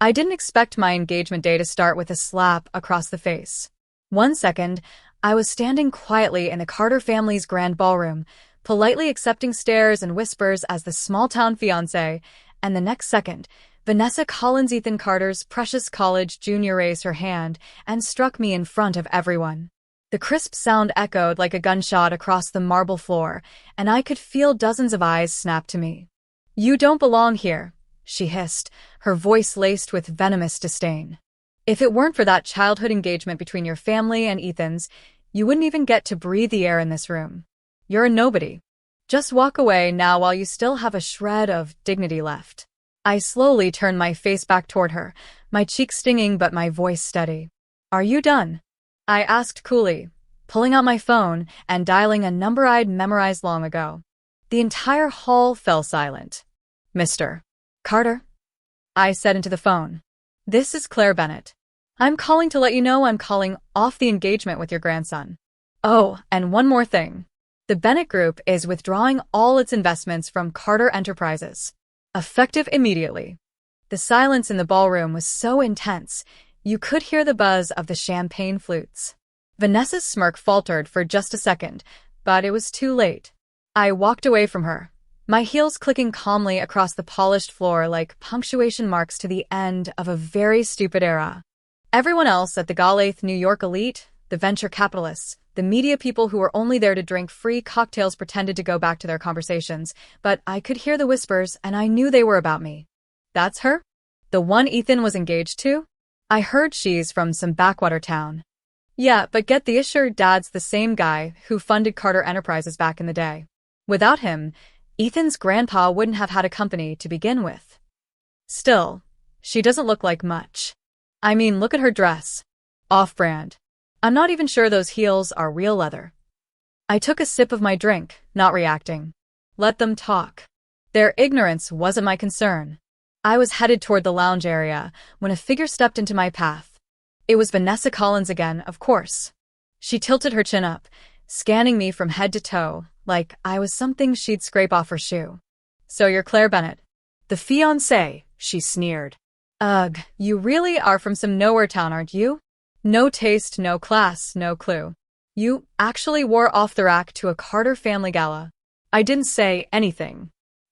I didn't expect my engagement day to start with a slap across the face. 1 second, I was standing quietly in the Carter family's grand ballroom, politely accepting stares and whispers as the small-town fiancé, and the next second, Vanessa Collins, Ethan Carter's precious college junior, raised her hand and struck me in front of everyone. The crisp sound echoed like a gunshot across the marble floor, and I could feel dozens of eyes snap to me. "You don't belong here," she hissed, her voice laced with venomous disdain. "If it weren't for that childhood engagement between your family and Ethan's, you wouldn't even get to breathe the air in this room. You're a nobody. Just walk away now while you still have a shred of dignity left." I slowly turned my face back toward her, my cheeks stinging but my voice steady. "Are you done?" I asked coolly, pulling out my phone and dialing a number I'd memorized long ago. The entire hall fell silent. "Mr. Carter?" I said into the phone. "This is Claire Bennett. I'm calling to let you know I'm calling off the engagement with your grandson. Oh, and one more thing. The Bennett Group is withdrawing all its investments from Carter Enterprises. Effective immediately." The silence in the ballroom was so intense, you could hear the buzz of the champagne flutes. Vanessa's smirk faltered for just a second, but it was too late. I walked away from her, my heels clicking calmly across the polished floor like punctuation marks to the end of a very stupid era. Everyone else at the Galath New York elite, the venture capitalists, the media people who were only there to drink free cocktails pretended to go back to their conversations, but I could hear the whispers and I knew they were about me. "That's her? The one Ethan was engaged to? I heard she's from some backwater town." "Yeah, but get the issue, Dad's the same guy who funded Carter Enterprises back in the day. Without him, Ethan's grandpa wouldn't have had a company to begin with. Still, she doesn't look like much. I mean, look at her dress. Off-brand. I'm not even sure those heels are real leather." I took a sip of my drink, not reacting. Let them talk. Their ignorance wasn't my concern. I was headed toward the lounge area when a figure stepped into my path. It was Vanessa Collins again, of course. She tilted her chin up, scanning me from head to toe, like I was something she'd scrape off her shoe. "So you're Claire Bennett, the fiancé," she sneered. "Ugh, you really are from some nowhere town, aren't you? No taste, no class, no clue. You actually wore off the rack to a Carter family gala." I didn't say anything.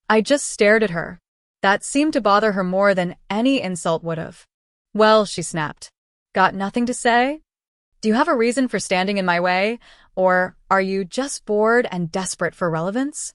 I just stared at her. That seemed to bother her more than any insult would have. "Well," she snapped. "Got nothing to say? Do you have a reason for standing in my way, or are you just bored and desperate for relevance?"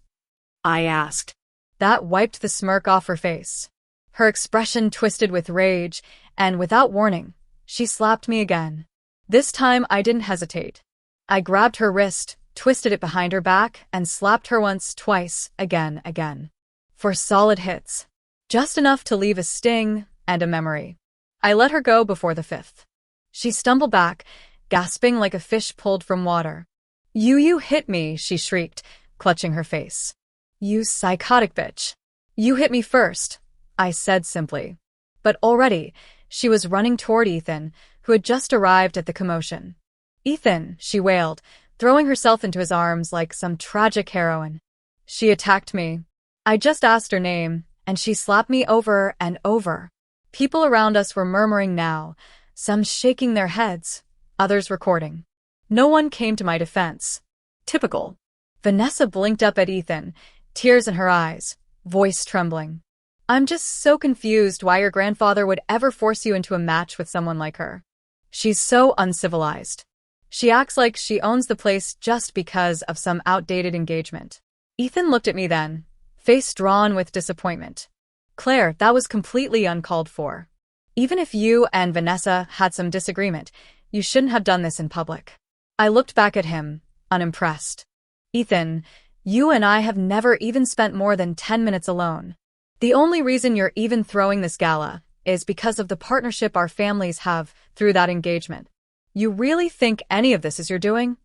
I asked. That wiped the smirk off her face. Her expression twisted with rage, and without warning, she slapped me again. This time I didn't hesitate. I grabbed her wrist, twisted it behind her back, and slapped her once, twice, again. For solid hits. Just enough to leave a sting and a memory. I let her go before the fifth. She stumbled back, gasping like a fish pulled from water. You hit me," she shrieked, clutching her face. "You psychotic bitch. You hit me first," I said simply. But already, she was running toward Ethan, who had just arrived at the commotion. "Ethan," she wailed, throwing herself into his arms like some tragic heroine. She attacked me. I just asked her name, and she slapped me over and over. People around us were murmuring now, some shaking their heads, others recording. No one came to my defense. Typical. Vanessa blinked up at Ethan, tears in her eyes, voice trembling. "I'm just so confused why your grandfather would ever force you into a match with someone like her. She's so uncivilized. She acts like she owns the place just because of some outdated engagement." Ethan looked at me then, face drawn with disappointment. "Claire, that was completely uncalled for. Even if you and Vanessa had some disagreement, you shouldn't have done this in public." I looked back at him, unimpressed. "Ethan, you and I have never even spent more than 10 minutes alone. The only reason you're even throwing this gala is because of the partnership our families have through that engagement. You really think any of this is your doing?"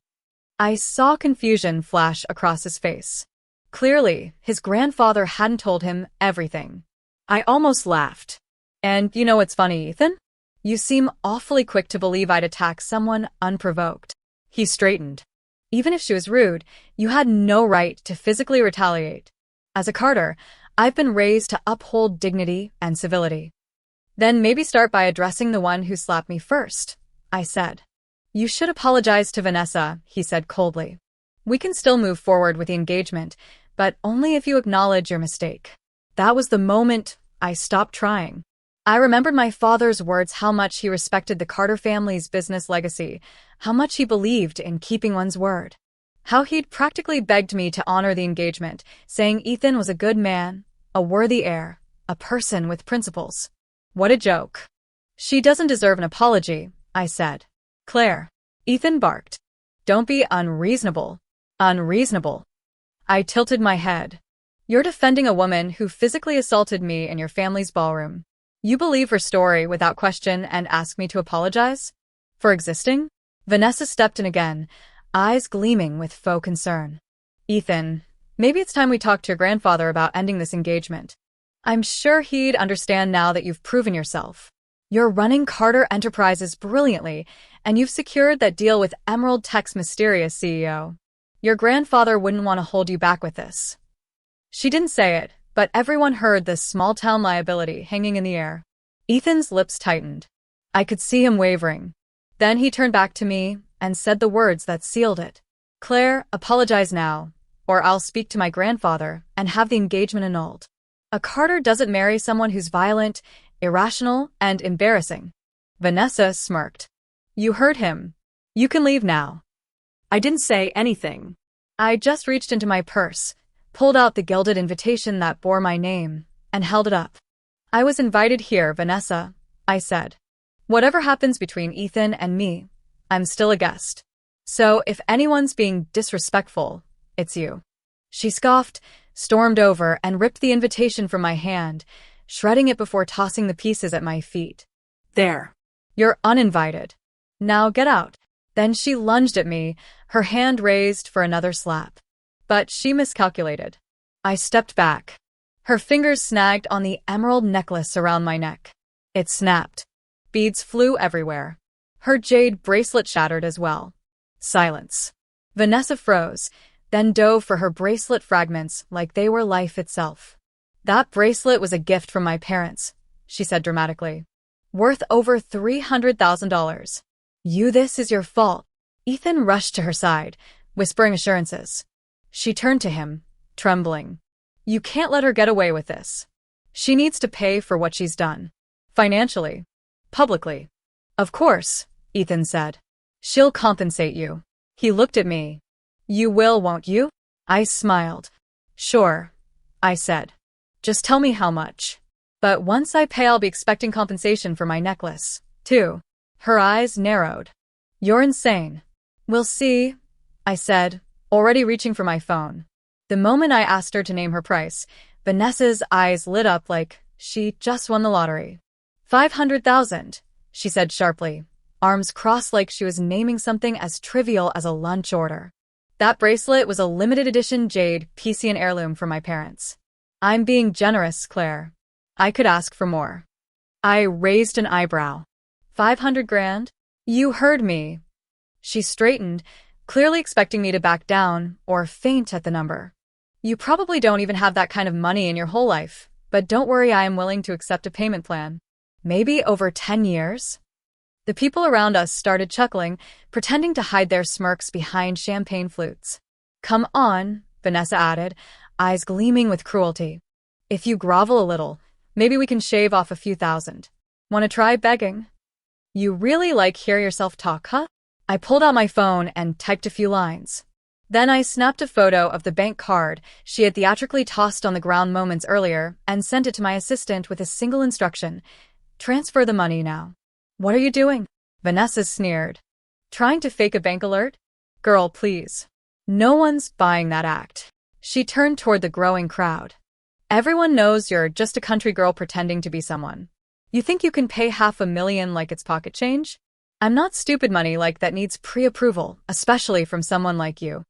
I saw confusion flash across his face. Clearly, his grandfather hadn't told him everything. I almost laughed. "And you know what's funny, Ethan? You seem awfully quick to believe I'd attack someone unprovoked." He straightened. "Even if she was rude, you had no right to physically retaliate. As a Carter, I've been raised to uphold dignity and civility." Then maybe start by addressing the one who slapped me first, I said. You should apologize to Vanessa, he said coldly. We can still move forward with the engagement, but only if you acknowledge your mistake. That was the moment I stopped trying. I remembered my father's words, how much he respected the Carter family's business legacy, how much he believed in keeping one's word. How he'd practically begged me to honor the engagement, saying Ethan was a good man, a worthy heir, a person with principles. What a joke. She doesn't deserve an apology, I said. Claire. Ethan barked. Don't be unreasonable. Unreasonable. I tilted my head. You're defending a woman who physically assaulted me in your family's ballroom. You believe her story without question and ask me to apologize? For existing? Vanessa stepped in again, eyes gleaming with faux concern. Ethan, maybe it's time we talk to your grandfather about ending this engagement. I'm sure he'd understand now that you've proven yourself. You're running Carter Enterprises brilliantly, and you've secured that deal with Emerald Tech's mysterious CEO. Your grandfather wouldn't want to hold you back with this. She didn't say it, but everyone heard this small-town liability hanging in the air. Ethan's lips tightened. I could see him wavering. Then he turned back to me and said the words that sealed it. Claire, apologize now, or I'll speak to my grandfather and have the engagement annulled. A Carter doesn't marry someone who's violent, irrational, and embarrassing. Vanessa smirked. You heard him. You can leave now. I didn't say anything. I just reached into my purse, pulled out the gilded invitation that bore my name, and held it up. I was invited here, Vanessa, I said. Whatever happens between Ethan and me, I'm still a guest. So if anyone's being disrespectful, it's you. She scoffed, stormed over, and ripped the invitation from my hand, shredding it before tossing the pieces at my feet. There. You're uninvited. Now get out. Then she lunged at me, her hand raised for another slap. But she miscalculated. I stepped back. Her fingers snagged on the emerald necklace around my neck. It snapped. Beads flew everywhere. Her jade bracelet shattered as well. Silence. Vanessa froze, then dove for her bracelet fragments like they were life itself. That bracelet was a gift from my parents, she said dramatically. Worth over $300,000. This is your fault. Ethan rushed to her side, whispering assurances. She turned to him, trembling. You can't let her get away with this. She needs to pay for what she's done. Financially. Publicly. Of course, Ethan said. She'll compensate you. He looked at me. You will, won't you? I smiled. Sure, I said. Just tell me how much. But once I pay, I'll be expecting compensation for my necklace, too. Her eyes narrowed. You're insane. We'll see, I said, already reaching for my phone. The moment I asked her to name her price, Vanessa's eyes lit up like she just won the lottery. $500,000, she said sharply, arms crossed like she was naming something as trivial as a lunch order. That bracelet was a limited edition jade Piscean heirloom from my parents. I'm being generous, Claire. I could ask for more. I raised an eyebrow. 500 grand? You heard me. She straightened, clearly expecting me to back down or faint at the number. You probably don't even have that kind of money in your whole life, but don't worry, I am willing to accept a payment plan. Maybe over 10 years? The people around us started chuckling, pretending to hide their smirks behind champagne flutes. Come on, Vanessa added, eyes gleaming with cruelty. If you grovel a little, maybe we can shave off a few thousand. Want to try begging? You really like hear yourself talk, huh? I pulled out my phone and typed a few lines. Then I snapped a photo of the bank card she had theatrically tossed on the ground moments earlier and sent it to my assistant with a single instruction. Transfer the money now. What are you doing? Vanessa sneered. Trying to fake a bank alert? Girl, please. No one's buying that act. She turned toward the growing crowd. Everyone knows you're just a country girl pretending to be someone. You think you can pay $500,000 like it's pocket change? I'm not stupid money like that needs pre-approval, especially from someone like you.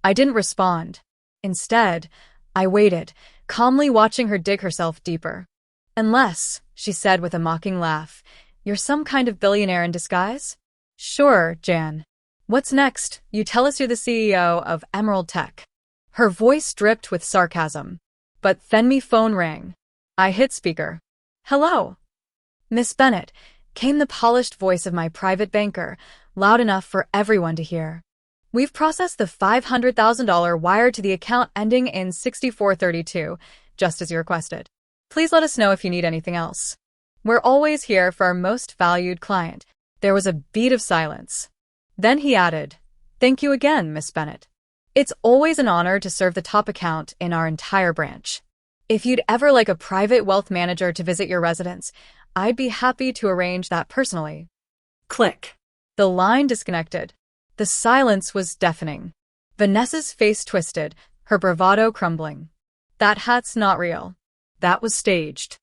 I didn't respond. Instead, I waited, calmly watching her dig herself deeper. Unless, she said with a mocking laugh, you're some kind of billionaire in disguise? Sure, Jan. What's next? You tell us you're the CEO of Emerald Tech. Her voice dripped with sarcasm. But then my phone rang. I hit speaker. Hello. Miss Bennet, came the polished voice of my private banker, loud enough for everyone to hear. We've processed the $500,000 wire to the account ending in 6432, just as you requested. Please let us know if you need anything else. We're always here for our most valued client. There was a beat of silence. Then he added, "Thank you again, Miss Bennet. It's always an honor to serve the top account in our entire branch. If you'd ever like a private wealth manager to visit your residence, I'd be happy to arrange that personally." Click. The line disconnected. The silence was deafening. Vanessa's face twisted, her bravado crumbling. "That hat's not real. That was staged.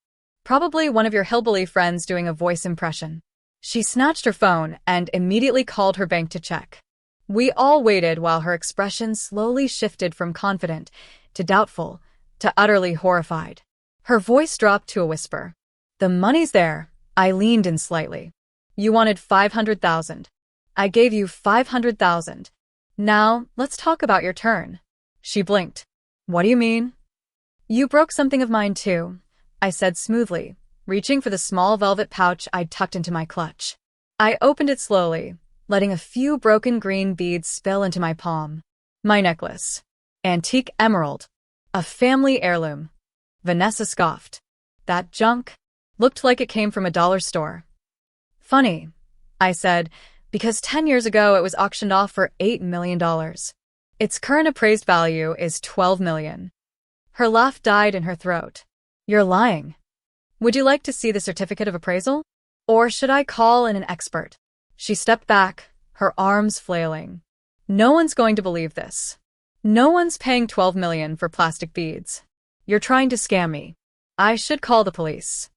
Probably one of your hillbilly friends doing a voice impression." She snatched her phone and immediately called her bank to check. We all waited while her expression slowly shifted from confident to doubtful to utterly horrified. Her voice dropped to a whisper. "The money's there." I leaned in slightly. "You wanted 500,000. I gave you 500,000. Now, let's talk about your turn." She blinked. "What do you mean?" "You broke something of mine too," I said smoothly, reaching for the small velvet pouch I'd tucked into my clutch. I opened it slowly, letting a few broken green beads spill into my palm. My necklace. Antique emerald. A family heirloom. Vanessa scoffed. "That junk? Looked like it came from a dollar store." "Funny," I said, "because 10 years ago it was auctioned off for $8 million. Its current appraised value is $12 million. Her laugh died in her throat. "You're lying. Would you like to see the certificate of appraisal? Or should I call in an expert?" She stepped back, her arms flailing. "No one's going to believe this. No one's paying $12 million for plastic beads. You're trying to scam me. I should call the police."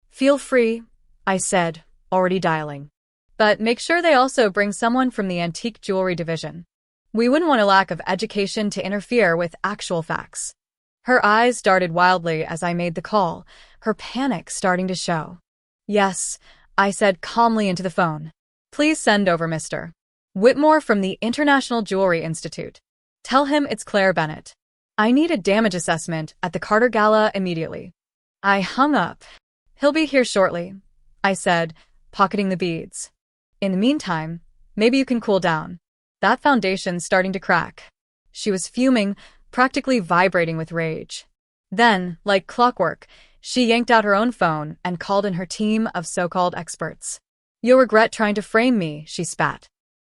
"Feel free," I said, already dialing. "But make sure they also bring someone from the antique jewelry division. We wouldn't want a lack of education to interfere with actual facts." Her eyes darted wildly as I made the call, her panic starting to show. "Yes," I said calmly into the phone. "Please send over Mr. Whitmore from the International Jewelry Institute. Tell him it's Claire Bennet. I need a damage assessment at the Carter Gala immediately." I hung up. "He'll be here shortly," I said, pocketing the beads. "In the meantime, maybe you can cool down. That foundation's starting to crack." She was fuming, practically vibrating with rage. Then, like clockwork, she yanked out her own phone and called in her team of so-called experts. "You'll regret trying to frame me," she spat.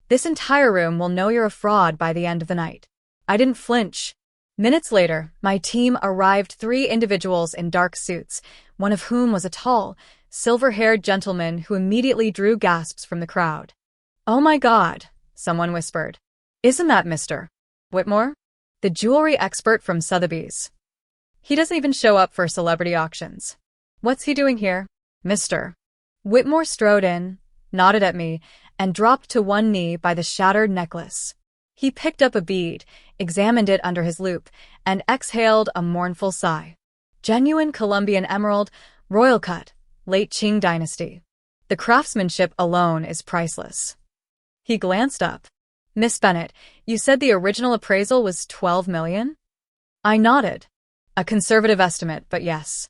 "This entire room will know you're a fraud by the end of the night." I didn't flinch. Minutes later, my team arrived, 3 individuals in dark suits, one of whom was a tall, silver-haired gentleman who immediately drew gasps from the crowd. "Oh my God," someone whispered. "Isn't that Mr. Whitmore? The jewelry expert from Sotheby's? He doesn't even show up for celebrity auctions. What's he doing here?" Mr. Whitmore strode in, nodded at me, and dropped to one knee by the shattered necklace. He picked up a bead, examined it under his loupe, and exhaled a mournful sigh. "Genuine Colombian emerald, royal cut, late Qing dynasty. The craftsmanship alone is priceless." He glanced up. "Miss Bennet, you said the original appraisal was $12 million? I nodded. "A conservative estimate, but yes."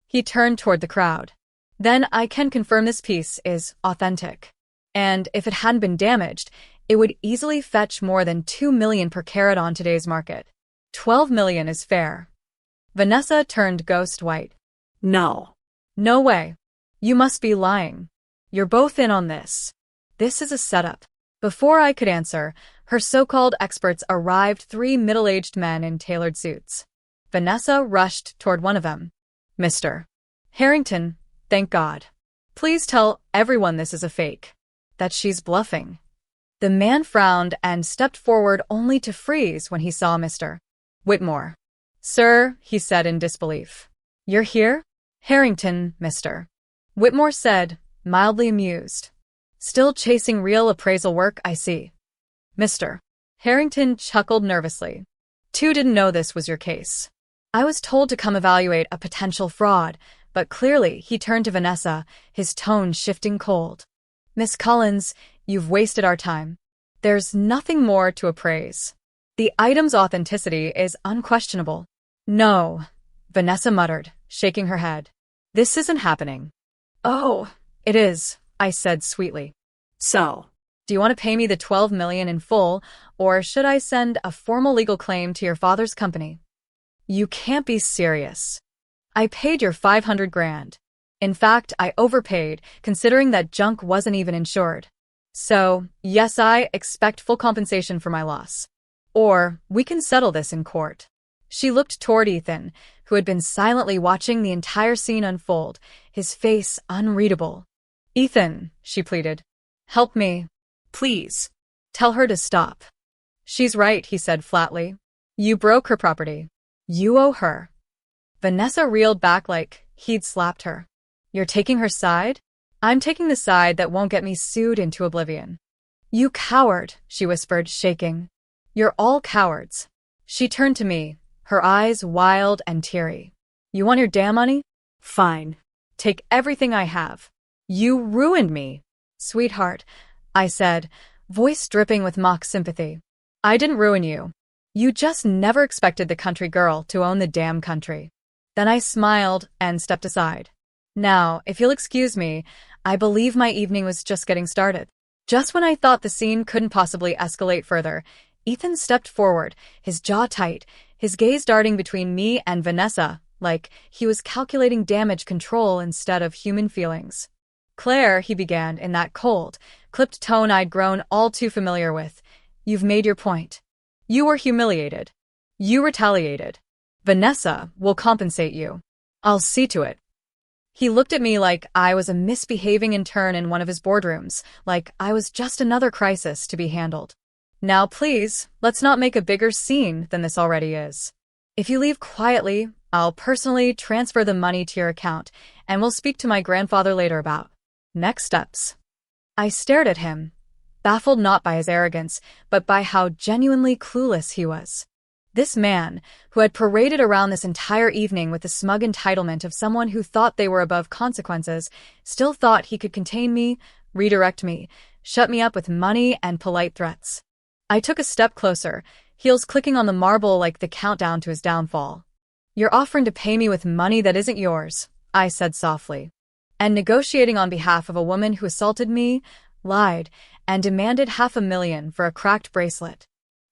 He turned toward the crowd. "Then I can confirm this piece is authentic. And if it hadn't been damaged, it would easily fetch more than $2 million per carat on today's market. $12 million is fair." Vanessa turned ghost white. "No. No way. You must be lying. You're both in on this. This is a setup." Before I could answer, her so-called experts arrived, 3 middle-aged men in tailored suits. Vanessa rushed toward one of them. "Mr. Harrington, thank God. Please tell everyone this is a fake. That she's bluffing." The man frowned and stepped forward only to freeze when he saw Mr. Whitmore. "Sir," he said in disbelief. "You're here?" "Harrington, Mr. Whitmore said, mildly amused. "Still chasing real appraisal work, I see." Mr. Harrington chuckled nervously. "Two didn't know this was your case. I was told to come evaluate a potential fraud, but clearly," he turned to Vanessa, his tone shifting cold. "Miss Collins, you've wasted our time. There's nothing more to appraise. The item's authenticity is unquestionable." "No," Vanessa muttered, shaking her head. "This isn't happening. Oh, it is, I said sweetly. So, Do you want to pay me the 12 million in full, or should I send a formal legal claim to your father's company? You can't be serious. I paid your 500 grand. In fact, I overpaid, considering that junk wasn't even insured. So, yes, I expect full compensation for my loss. Or, we can settle this in court. She looked toward Ethan, who had been silently watching the entire scene unfold, his face unreadable. Ethan, she pleaded. Help me. please. Tell her to stop. She's right, he said flatly. You broke her property. You owe her. Vanessa reeled back like he'd slapped her. You're taking her side? I'm taking the side that won't get me sued into oblivion. You coward, she whispered, shaking. You're all cowards. She turned to me, her eyes wild and teary. You want your damn money? Fine. Take everything I have. You ruined me. Sweetheart, I said, voice dripping with mock sympathy. I didn't ruin you. You just never expected the country girl to own the damn country. Then I smiled and stepped aside. Now, if you'll excuse me, I believe my evening was just getting started. Just when I thought the scene couldn't possibly escalate further, Ethan stepped forward, his jaw tight, his gaze darting between me and Vanessa, like he was calculating damage control instead of human feelings. Claire, he began in that cold, clipped tone I'd grown all too familiar with. You've made your point. You were humiliated. You retaliated. Vanessa will compensate you. I'll see to it. He looked at me like I was a misbehaving intern in one of his boardrooms, like I was just another crisis to be handled. Now please, let's not make a bigger scene than this already is. If you leave quietly, I'll personally transfer the money to your account, and we'll speak to my grandfather later about next steps. I stared at him, baffled not by his arrogance, but by how genuinely clueless he was. This man, who had paraded around this entire evening with the smug entitlement of someone who thought they were above consequences, still thought he could contain me, redirect me, shut me up with money and polite threats. I took a step closer, heels clicking on the marble like the countdown to his downfall. You're offering to pay me with money that isn't yours, I said softly. And negotiating on behalf of a woman who assaulted me, lied, and demanded $500,000 for a cracked bracelet.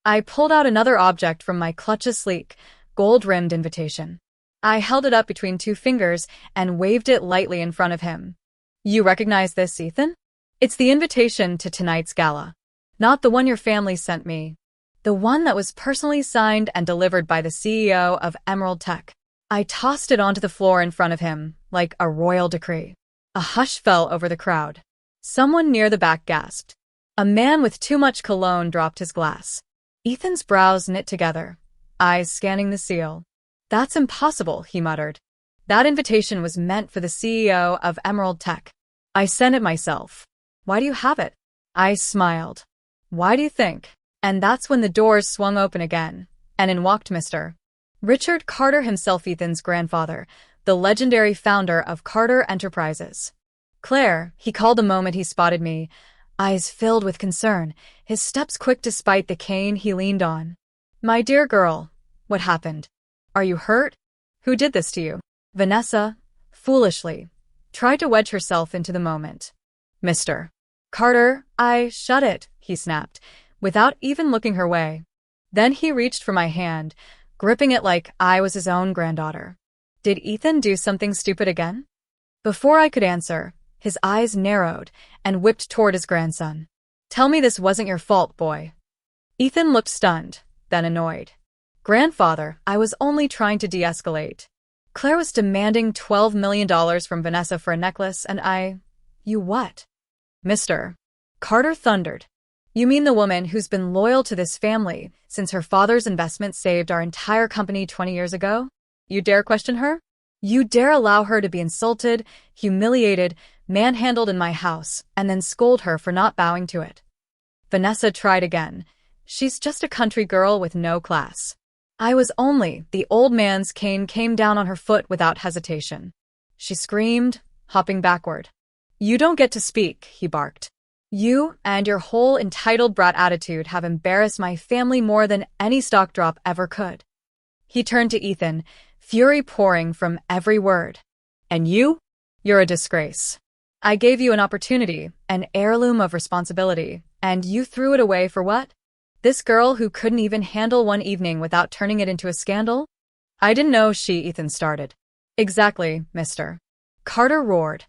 I pulled out another object from my clutch's sleek, gold-rimmed invitation. I held it up between two fingers and waved it lightly in front of him. You recognize this, Ethan? It's the invitation to tonight's gala. Not the one your family sent me. The one that was personally signed and delivered by the CEO of Emerald Tech. I tossed it onto the floor in front of him, like a royal decree. A hush fell over the crowd. Someone near the back gasped. A man with too much cologne dropped his glass. Ethan's brows knit together, eyes scanning the seal. That's impossible, he muttered. That invitation was meant for the CEO of Emerald Tech. I sent it myself. Why do you have it? I smiled. Why do you think? And that's when the doors swung open again, and in walked Mr. Richard Carter himself, Ethan's grandfather, the legendary founder of Carter Enterprises. Claire, he called the moment he spotted me, eyes filled with concern, his steps quick despite the cane he leaned on. My dear girl, what happened? Are you hurt? Who did this to you? Vanessa, foolishly, tried to wedge herself into the moment. Mr. Carter, shut it, he snapped, without even looking her way. Then he reached for my hand, gripping it like I was his own granddaughter. Did Ethan do something stupid again? Before I could answer, his eyes narrowed and whipped toward his grandson. Tell me this wasn't your fault, boy. Ethan looked stunned, then annoyed. Grandfather, I was only trying to de-escalate. Claire was demanding $12 million from Vanessa for a necklace, and You what? Mr. Carter thundered. You mean the woman who's been loyal to this family since her father's investment saved our entire company 20 years ago? You dare question her? You dare allow her to be insulted, humiliated, manhandled in my house, and then scold her for not bowing to it? Vanessa tried again. She's just a country girl with no class. The old man's cane came down on her foot without hesitation. She screamed, hopping backward. You don't get to speak, he barked. You and your whole entitled brat attitude have embarrassed my family more than any stock drop ever could. He turned to Ethan, fury pouring from every word. And you? You're a disgrace. I gave you an opportunity, an heirloom of responsibility, and you threw it away for what? This girl who couldn't even handle one evening without turning it into a scandal? I didn't know she, Ethan started. Exactly, mister. Carter roared.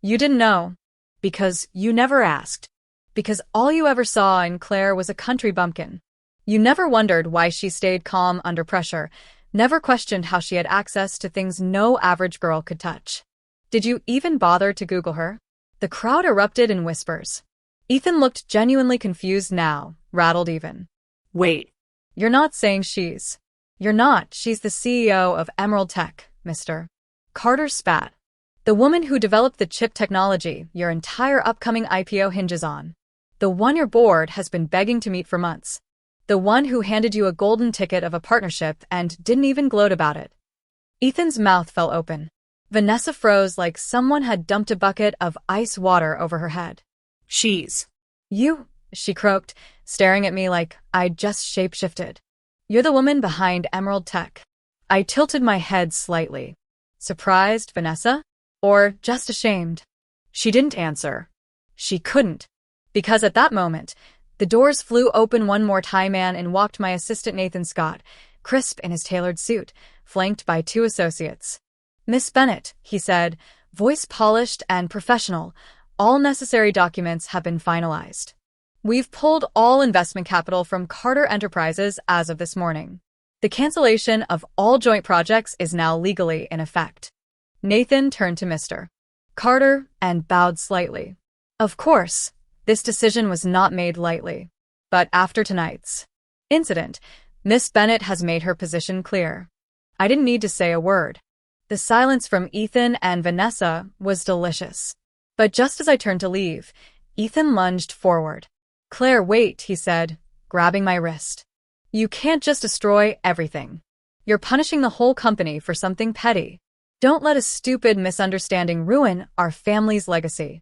You didn't know. Because you never asked. Because all you ever saw in Claire was a country bumpkin. You never wondered why she stayed calm under pressure, never questioned how she had access to things no average girl could touch. Did you even bother to Google her? The crowd erupted in whispers. Ethan looked genuinely confused now, rattled even. Wait. You're not saying she's... You're not. She's the CEO of Emerald Tech, mister. Carter spat. The woman who developed the chip technology your entire upcoming IPO hinges on. The one your board has been begging to meet for months. The one who handed you a golden ticket of a partnership and didn't even gloat about it. Ethan's mouth fell open. Vanessa froze like someone had dumped a bucket of ice water over her head. She's. You, she croaked, staring at me like I'd just shapeshifted. You're the woman behind Emerald Tech. I tilted my head slightly. Surprised, Vanessa? Or just ashamed? She didn't answer. She couldn't. Because at that moment, the doors flew open one more time and in walked my assistant Nathan Scott, crisp in his tailored suit, flanked by 2 associates. Miss Bennett, he said, voice polished and professional, all necessary documents have been finalized. We've pulled all investment capital from Carter Enterprises as of this morning. The cancellation of all joint projects is now legally in effect. Nathan turned to Mr. Carter and bowed slightly. Of course, this decision was not made lightly. But after tonight's incident, Miss Bennett has made her position clear. I didn't need to say a word. The silence from Ethan and Vanessa was delicious. But just as I turned to leave, Ethan lunged forward. Claire, wait, he said, grabbing my wrist. You can't just destroy everything. You're punishing the whole company for something petty. Don't let a stupid misunderstanding ruin our family's legacy.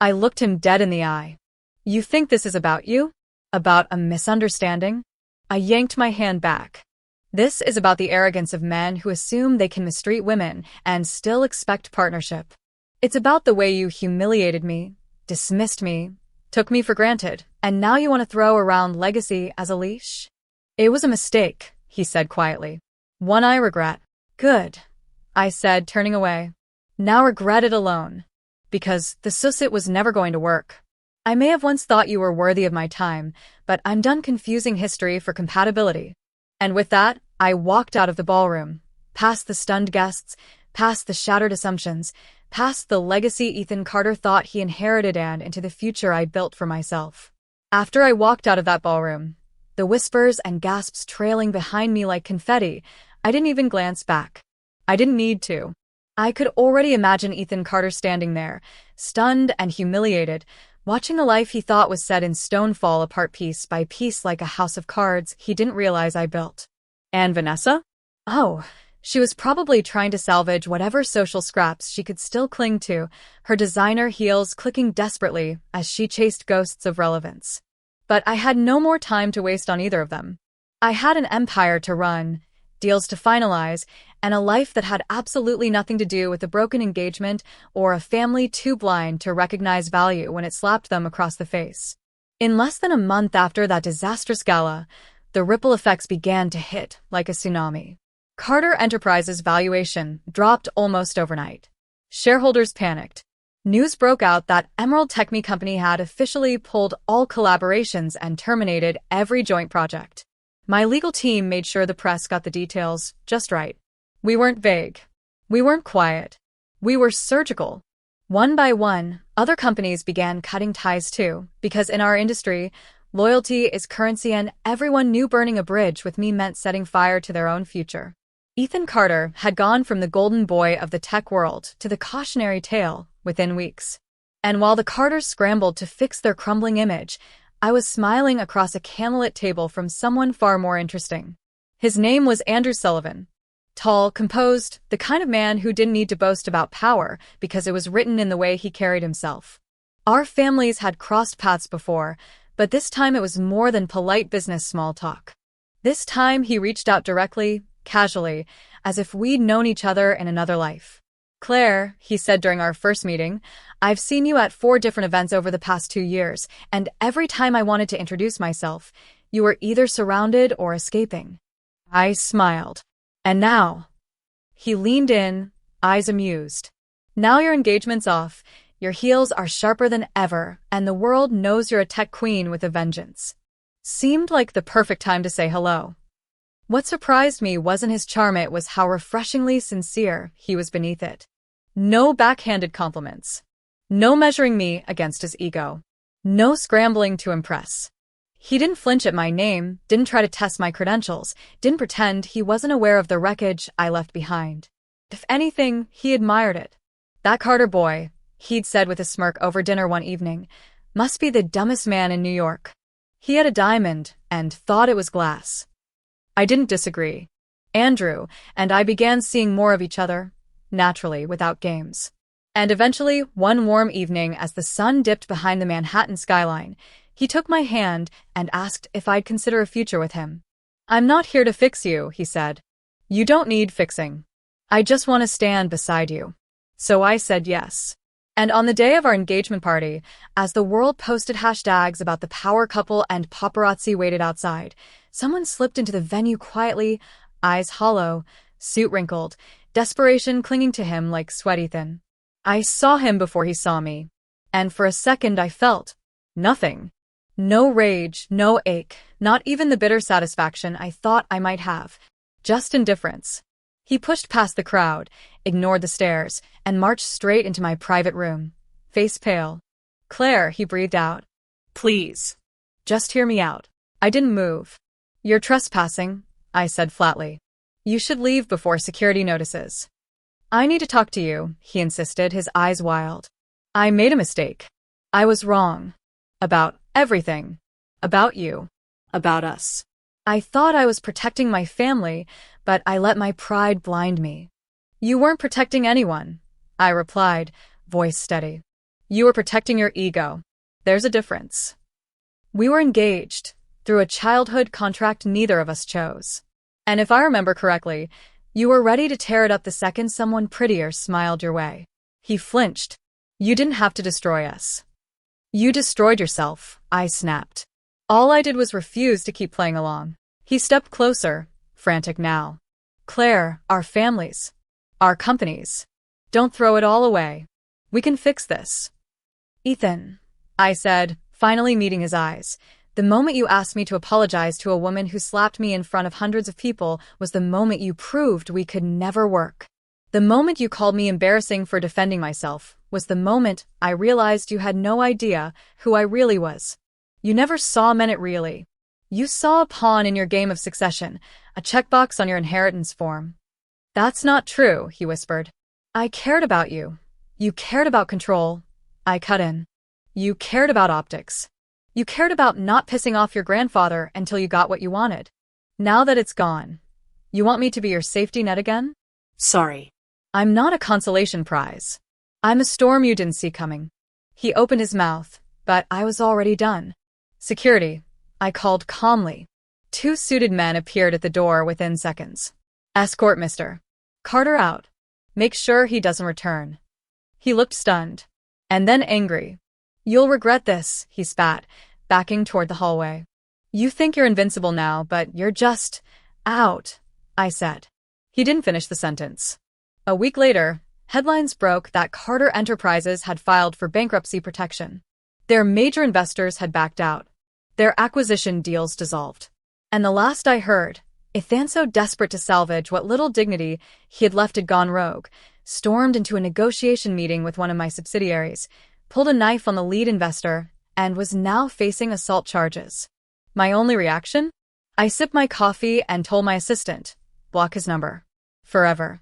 I looked him dead in the eye. You think this is about you? About a misunderstanding? I yanked my hand back. This is about the arrogance of men who assume they can mistreat women and still expect partnership. It's about the way you humiliated me, dismissed me, took me for granted, and now you want to throw around legacy as a leash? It was a mistake, he said quietly. One I regret. Good, I said, turning away. Now regret it alone. Because the suicide was never going to work. I may have once thought you were worthy of my time, but I'm done confusing history for compatibility. And with that, I walked out of the ballroom, past the stunned guests, past the shattered assumptions, past the legacy Ethan Carter thought he inherited and into the future I built for myself. After I walked out of that ballroom, the whispers and gasps trailing behind me like confetti, I didn't even glance back. I didn't need to. I could already imagine Ethan Carter standing there, stunned and humiliated, watching a life he thought was set in stone fall apart piece by piece like a house of cards he didn't realize I built. And Vanessa? Oh, she was probably trying to salvage whatever social scraps she could still cling to, her designer heels clicking desperately as she chased ghosts of relevance. But I had no more time to waste on either of them. I had an empire to run, deals to finalize, and a life that had absolutely nothing to do with a broken engagement or a family too blind to recognize value when it slapped them across the face. In less than a month after that disastrous gala, the ripple effects began to hit like a tsunami. Carter Enterprises' valuation dropped almost overnight. Shareholders panicked. News broke out that Emerald Tech Company had officially pulled all collaborations and terminated every joint project. My legal team made sure the press got the details just right. We weren't vague. We weren't quiet. We were surgical. One by one, other companies began cutting ties too, because in our industry, loyalty is currency and everyone knew burning a bridge with me meant setting fire to their own future. Ethan Carter had gone from the golden boy of the tech world to the cautionary tale within weeks. And while the Carters scrambled to fix their crumbling image, I was smiling across a candlelit table from someone far more interesting. His name was Andrew Sullivan. Tall, composed, the kind of man who didn't need to boast about power because it was written in the way he carried himself. Our families had crossed paths before, but this time it was more than polite business small talk. This time he reached out directly, casually, as if we'd known each other in another life. Claire, he said during our first meeting, I've seen you at 4 different events over the past 2 years, and every time I wanted to introduce myself, you were either surrounded or escaping. I smiled. And now? He leaned in, eyes amused. Now your engagement's off, your heels are sharper than ever, and the world knows you're a tech queen with a vengeance. Seemed like the perfect time to say hello. What surprised me wasn't his charm, it was how refreshingly sincere he was beneath it. No backhanded compliments. No measuring me against his ego. No scrambling to impress. He didn't flinch at my name, didn't try to test my credentials, didn't pretend he wasn't aware of the wreckage I left behind. If anything, he admired it. That Carter boy, he'd said with a smirk over dinner one evening, must be the dumbest man in New York. He had a diamond and thought it was glass. I didn't disagree. Andrew and I began seeing more of each other, naturally, without games. And eventually, one warm evening as the sun dipped behind the Manhattan skyline, he took my hand and asked if I'd consider a future with him. I'm not here to fix you, he said. You don't need fixing. I just want to stand beside you. So I said yes. And on the day of our engagement party, as the world posted hashtags about the power couple and paparazzi waited outside, someone slipped into the venue quietly, eyes hollow, suit wrinkled, desperation clinging to him like sweat. Ethan. I saw him before he saw me. And for a second I felt nothing. No rage, no ache, not even the bitter satisfaction I thought I might have. Just indifference. He pushed past the crowd, ignored the stares, and marched straight into my private room. Face pale. Claire, he breathed out. Please. Just hear me out. I didn't move. You're trespassing, I said flatly. You should leave before security notices. I need to talk to you, he insisted, his eyes wild. I made a mistake. I was wrong. About everything. About you. About us. I thought I was protecting my family, but I let my pride blind me. You weren't protecting anyone, I replied, voice steady. You were protecting your ego. There's a difference. We were engaged, through a childhood contract neither of us chose. And if I remember correctly, you were ready to tear it up the second someone prettier smiled your way. He flinched. You didn't have to destroy us. You destroyed yourself, I snapped. All I did was refuse to keep playing along. He stepped closer, frantic now. Claire, our families. Our companies. Don't throw it all away. We can fix this. Ethan, I said, finally meeting his eyes. The moment you asked me to apologize to a woman who slapped me in front of hundreds of people was the moment you proved we could never work. The moment you called me embarrassing for defending myself was the moment I realized you had no idea who I really was. You never saw men it really. You saw a pawn in your game of succession, a checkbox on your inheritance form. That's not true, he whispered. I cared about you. You cared about control. I cut in. You cared about optics. You cared about not pissing off your grandfather until you got what you wanted. Now that it's gone, you want me to be your safety net again? Sorry. I'm not a consolation prize. I'm a storm you didn't see coming. He opened his mouth, but I was already done. Security, I called calmly. 2 suited men appeared at the door within seconds. Escort Mr. Carter out. Make sure he doesn't return. He looked stunned. And then angry. You'll regret this, he spat, backing toward the hallway. You think you're invincible now, but you're just out, I said. He didn't finish the sentence. A week later, headlines broke that Carter Enterprises had filed for bankruptcy protection. Their major investors had backed out. Their acquisition deals dissolved. And the last I heard, Ethan, so desperate to salvage what little dignity he had left, had gone rogue, stormed into a negotiation meeting with one of my subsidiaries, pulled a knife on the lead investor, and was now facing assault charges. My only reaction? I sipped my coffee and told my assistant, block his number. Forever.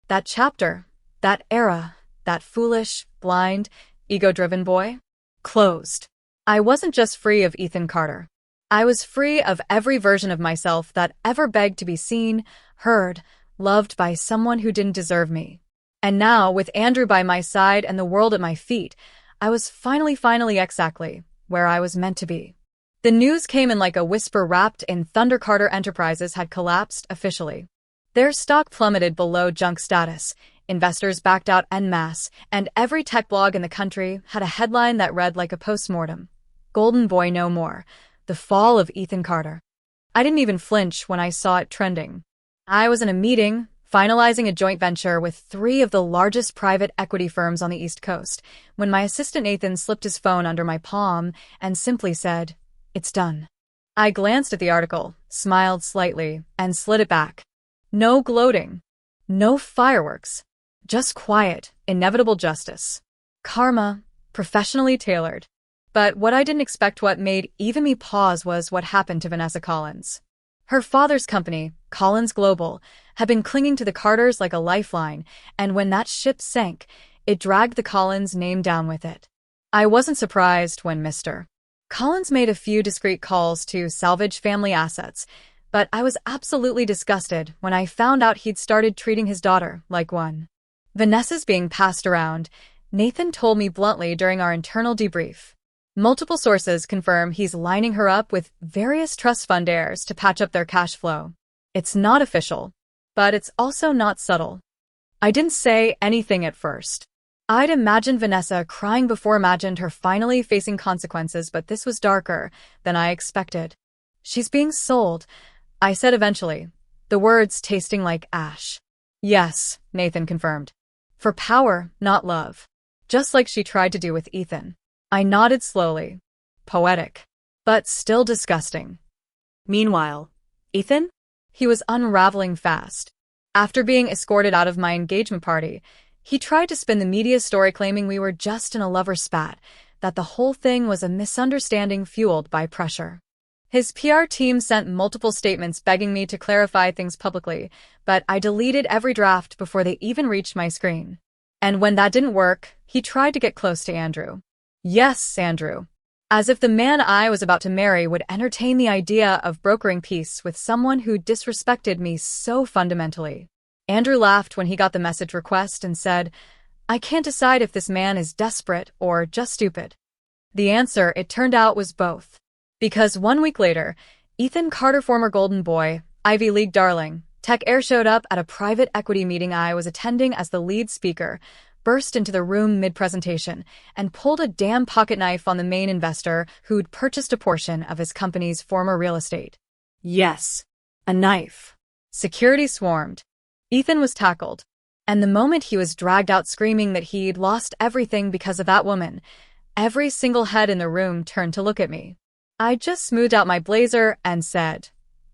That chapter, that era, that foolish, blind, ego-driven boy, closed. I wasn't just free of Ethan Carter. I was free of every version of myself that ever begged to be seen, heard, loved by someone who didn't deserve me. And now, with Andrew by my side and the world at my feet, I was finally exactly where I was meant to be. The news came in like a whisper wrapped in thunder. Carter Enterprises had collapsed officially. Their stock plummeted below junk status, investors backed out en masse, and every tech blog in the country had a headline that read like a postmortem. Golden Boy no more. The fall of Ethan Carter. I didn't even flinch when I saw it trending. I was in a meeting, finalizing a joint venture with three of the largest private equity firms on the East Coast, when my assistant Nathan slipped his phone under my palm and simply said, "It's done." I glanced at the article, smiled slightly, and slid it back. No gloating. No fireworks. Just quiet, inevitable justice. Karma, professionally tailored. But what I didn't expect, what made even me pause, was what happened to Vanessa Collins. Her father's company, Collins Global, had been clinging to the Carters like a lifeline, and when that ship sank, it dragged the Collins name down with it. I wasn't surprised when Mr. Collins made a few discreet calls to salvage family assets, but I was absolutely disgusted when I found out he'd started treating his daughter like one. Vanessa's being passed around, Nathan told me bluntly during our internal debrief. Multiple sources confirm he's lining her up with various trust fund heirs to patch up their cash flow. It's not official, but it's also not subtle. I didn't say anything at first. I'd imagined Vanessa crying before imagined her finally facing consequences, but this was darker than I expected. "She's being sold," I said eventually, the words tasting like ash. "Yes," Nathan confirmed. "For power, not love. Just like she tried to do with Ethan." I nodded slowly. Poetic. But still disgusting. Meanwhile, Ethan? He was unraveling fast. After being escorted out of my engagement party, he tried to spin the media story claiming we were just in a lover spat, that the whole thing was a misunderstanding fueled by pressure. His PR team sent multiple statements begging me to clarify things publicly, but I deleted every draft before they even reached my screen. And when that didn't work, he tried to get close to Andrew. Yes, Andrew. As if the man I was about to marry would entertain the idea of brokering peace with someone who disrespected me so fundamentally. Andrew laughed when he got the message request and said, "I can't decide if this man is desperate or just stupid." The answer, it turned out, was both. Because 1 week later, Ethan Carter, former Golden Boy, Ivy League darling, tech heir, showed up at a private equity meeting I was attending as the lead speaker, burst into the room mid-presentation, and pulled a damn pocket knife on the main investor who'd purchased a portion of his company's former real estate. Yes, a knife. Security swarmed. Ethan was tackled. And the moment he was dragged out screaming that he'd lost everything because of that woman, every single head in the room turned to look at me. I just smoothed out my blazer and said,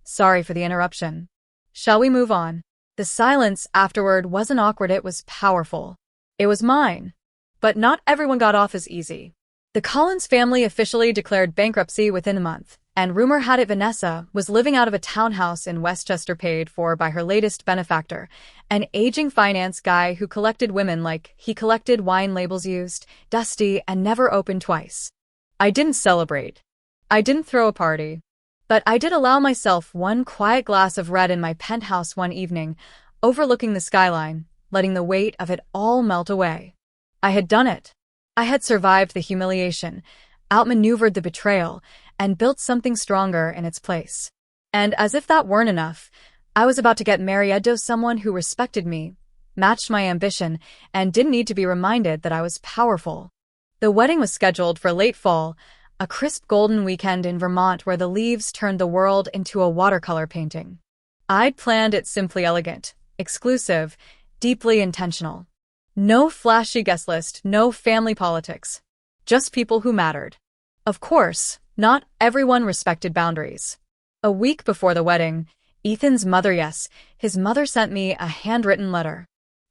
"Sorry for the interruption. Shall we move on?" The silence afterward wasn't awkward, it was powerful. It was mine. But not everyone got off as easy. The Collins family officially declared bankruptcy within a month, and rumor had it Vanessa was living out of a townhouse in Westchester paid for by her latest benefactor, an aging finance guy who collected women like he collected wine labels used, dusty, and never opened twice. I didn't celebrate. I didn't throw a party. But I did allow myself one quiet glass of red in my penthouse one evening, overlooking the skyline, letting the weight of it all melt away. I had done it. I had survived the humiliation, outmaneuvered the betrayal, and built something stronger in its place. And as if that weren't enough, I was about to get married to someone who respected me, matched my ambition, and didn't need to be reminded that I was powerful. The wedding was scheduled for late fall, a crisp golden weekend in Vermont where the leaves turned the world into a watercolor painting. I'd planned it simply elegant, exclusive, deeply intentional. No flashy guest list, no family politics. Just people who mattered. Of course, not everyone respected boundaries. A week before the wedding, Ethan's mother, yes, his mother sent me a handwritten letter.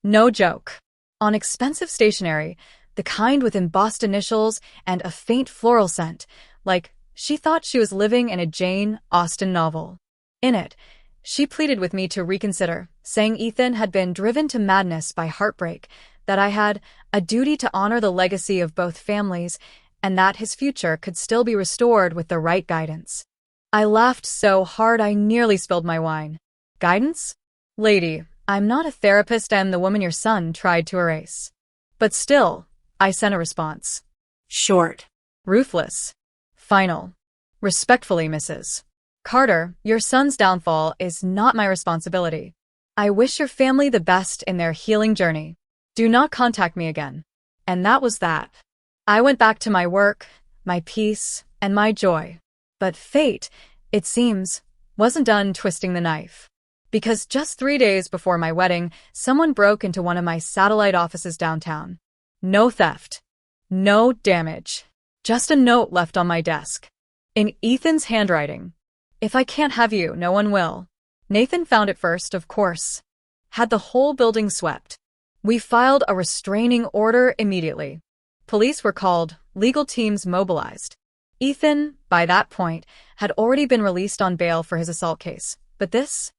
No joke. On expensive stationery, the kind with embossed initials and a faint floral scent, like she thought she was living in a Jane Austen novel. In it, she pleaded with me to reconsider, saying Ethan had been driven to madness by heartbreak, that I had a duty to honor the legacy of both families, and that his future could still be restored with the right guidance. I laughed so hard I nearly spilled my wine. Guidance? Lady, I'm not a therapist, I'm the woman your son tried to erase. But still, I sent a response. Short. Ruthless. Final. Respectfully, Mrs. Carter, your son's downfall is not my responsibility. I wish your family the best in their healing journey. Do not contact me again. And that was that. I went back to my work, my peace, and my joy. But fate, it seems, wasn't done twisting the knife. Because just 3 days before my wedding, someone broke into one of my satellite offices downtown. No theft. No damage. Just a note left on my desk. In Ethan's handwriting. If I can't have you, no one will. Nathan found it first, of course. Had the whole building swept. We filed a restraining order immediately. Police were called, legal teams mobilized. Ethan, by that point, had already been released on bail for his assault case. But this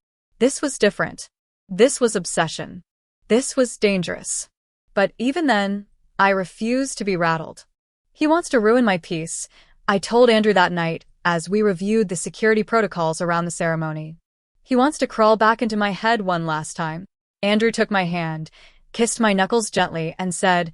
was different. This was obsession. This was dangerous. But even then, I refused to be rattled. He wants to ruin my peace, I told Andrew that night as we reviewed the security protocols around the ceremony. He wants to crawl back into my head one last time. Andrew took my hand, kissed my knuckles gently, and said,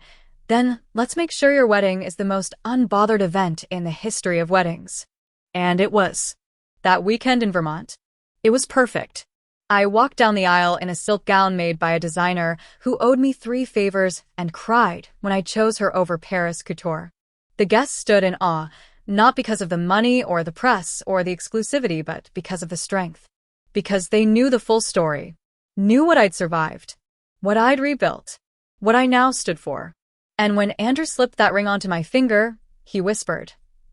"Then let's make sure your wedding is the most unbothered event in the history of weddings." And it was. That weekend in Vermont. It was perfect. I walked down the aisle in a silk gown made by a designer who owed me 3 favors and cried when I chose her over Paris couture. The guests stood in awe, not because of the money or the press or the exclusivity, but because of the strength. Because they knew the full story, knew what I'd survived, what I'd rebuilt, what I now stood for. And when Andrew slipped that ring onto my finger, he whispered,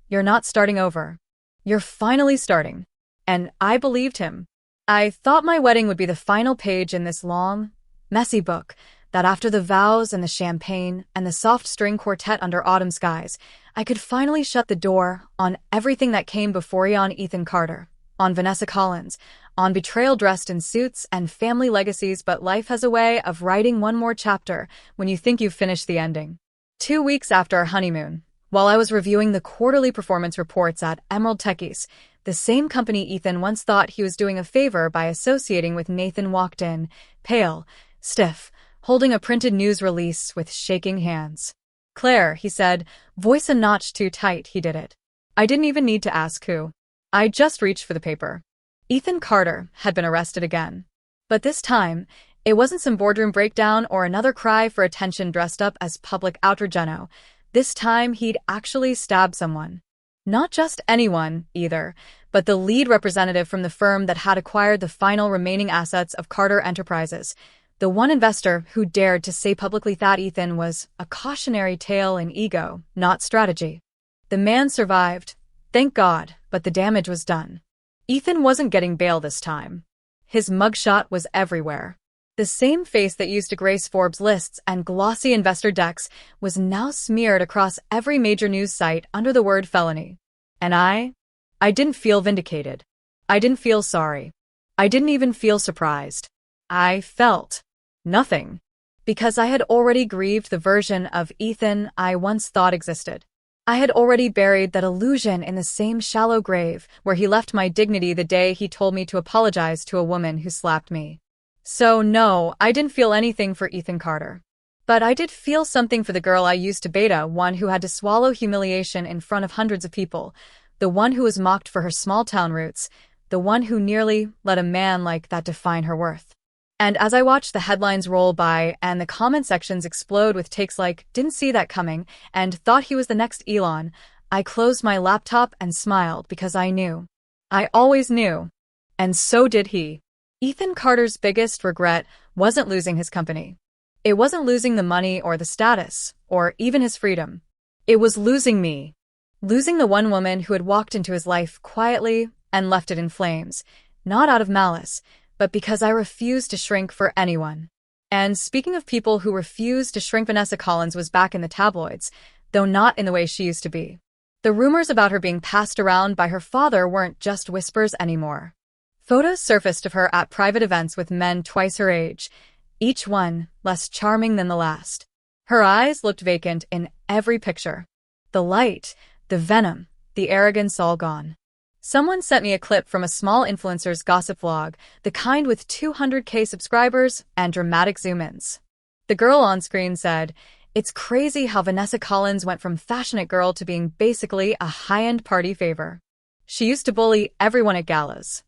"You're not starting over. You're finally starting." And I believed him. I thought my wedding would be the final page in this long, messy book, that after the vows and the champagne and the soft string quartet under autumn skies, I could finally shut the door on everything that came before on Ethan Carter, on Vanessa Collins, on betrayal dressed in suits and family legacies. But life has a way of writing one more chapter when you think you've finished the ending. 2 weeks after our honeymoon, while I was reviewing the quarterly performance reports at Emerald Techies, the same company Ethan once thought he was doing a favor by associating with, Nathan walked in, pale, stiff, holding a printed news release with shaking hands. "Claire," he said, voice a notch too tight. He did it. I didn't even need to ask who. I just reached for the paper. Ethan Carter had been arrested again. But this time, it wasn't some boardroom breakdown or another cry for attention dressed up as public outrage. This time he'd actually stabbed someone. Not just anyone, either, but the lead representative from the firm that had acquired the final remaining assets of Carter Enterprises, the one investor who dared to say publicly that Ethan was a cautionary tale in ego, not strategy. The man survived, thank God, but the damage was done. Ethan wasn't getting bail this time. His mugshot was everywhere. The same face that used to grace Forbes lists and glossy investor decks was now smeared across every major news site under the word felony. And I didn't feel vindicated. I didn't feel sorry. I didn't even feel surprised. I felt nothing. Because I had already grieved the version of Ethan I once thought existed. I had already buried that illusion in the same shallow grave where he left my dignity the day he told me to apologize to a woman who slapped me. So no, I didn't feel anything for Ethan Carter. But I did feel something for the girl I used to beta, one who had to swallow humiliation in front of hundreds of people, the one who was mocked for her small-town roots, the one who nearly let a man like that define her worth. And as I watched the headlines roll by and the comment sections explode with takes like, "Didn't see that coming," and "Thought he was the next Elon," I closed my laptop and smiled because I knew. I always knew. And so did he. Ethan Carter's biggest regret wasn't losing his company. It wasn't losing the money or the status, or even his freedom. It was losing me. Losing the one woman who had walked into his life quietly and left it in flames, not out of malice, but because I refused to shrink for anyone. And speaking of people who refused to shrink, Vanessa Collins was back in the tabloids, though not in the way she used to be. The rumors about her being passed around by her father weren't just whispers anymore. Photos surfaced of her at private events with men twice her age, each one less charming than the last. Her eyes looked vacant in every picture. The light, the venom, the arrogance all gone. Someone sent me a clip from a small influencer's gossip vlog, the kind with 200K subscribers and dramatic zoom-ins. The girl on screen said, "It's crazy how Vanessa Collins went from fashionate girl to being basically a high-end party favor. She used to bully everyone at galas.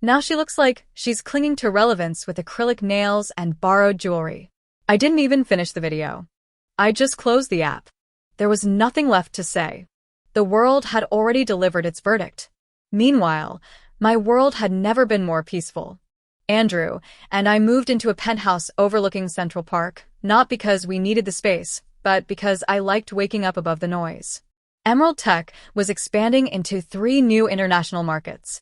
Now she looks like she's clinging to relevance with acrylic nails and borrowed jewelry. I didn't even finish the video. I just closed the app. There was nothing left to say. The world had already delivered its verdict. Meanwhile, my world had never been more peaceful. Andrew and I moved into a penthouse overlooking Central Park, not because we needed the space, but because I liked waking up above the noise. Emerald Tech was expanding into 3 new international markets.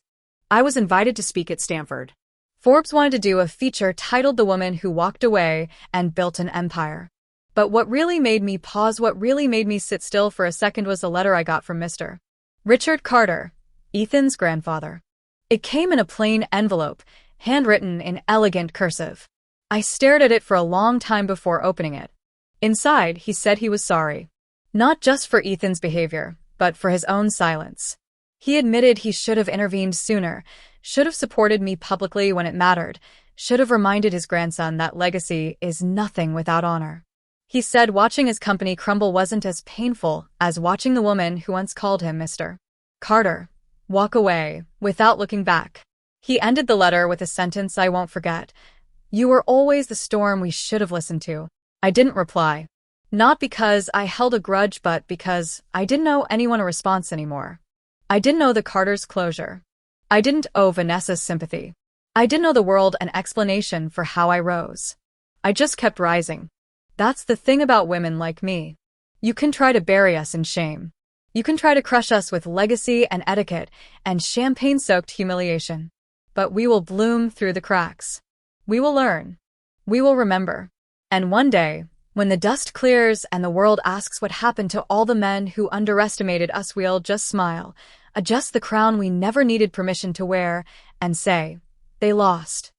I was invited to speak at Stanford. Forbes wanted to do a feature titled The Woman Who Walked Away and Built an Empire. But what really made me pause, what really made me sit still for a second was a letter I got from Mr. Richard Carter, Ethan's grandfather. It came in a plain envelope, handwritten in elegant cursive. I stared at it for a long time before opening it. Inside, he said he was sorry. Not just for Ethan's behavior, but for his own silence. He admitted he should have intervened sooner, should have supported me publicly when it mattered, should have reminded his grandson that legacy is nothing without honor. He said watching his company crumble wasn't as painful as watching the woman who once called him Mr. Carter walk away without looking back. He ended the letter with a sentence I won't forget. "You were always the storm we should have listened to." I didn't reply. Not because I held a grudge, but because I didn't owe anyone a response anymore. I didn't owe the Carters closure. I didn't owe Vanessa's sympathy. I didn't owe the world an explanation for how I rose. I just kept rising. That's the thing about women like me. You can try to bury us in shame. You can try to crush us with legacy and etiquette and champagne-soaked humiliation. But we will bloom through the cracks. We will learn. We will remember. And one day, when the dust clears and the world asks what happened to all the men who underestimated us, we'll just smile, adjust the crown we never needed permission to wear, and say, they lost.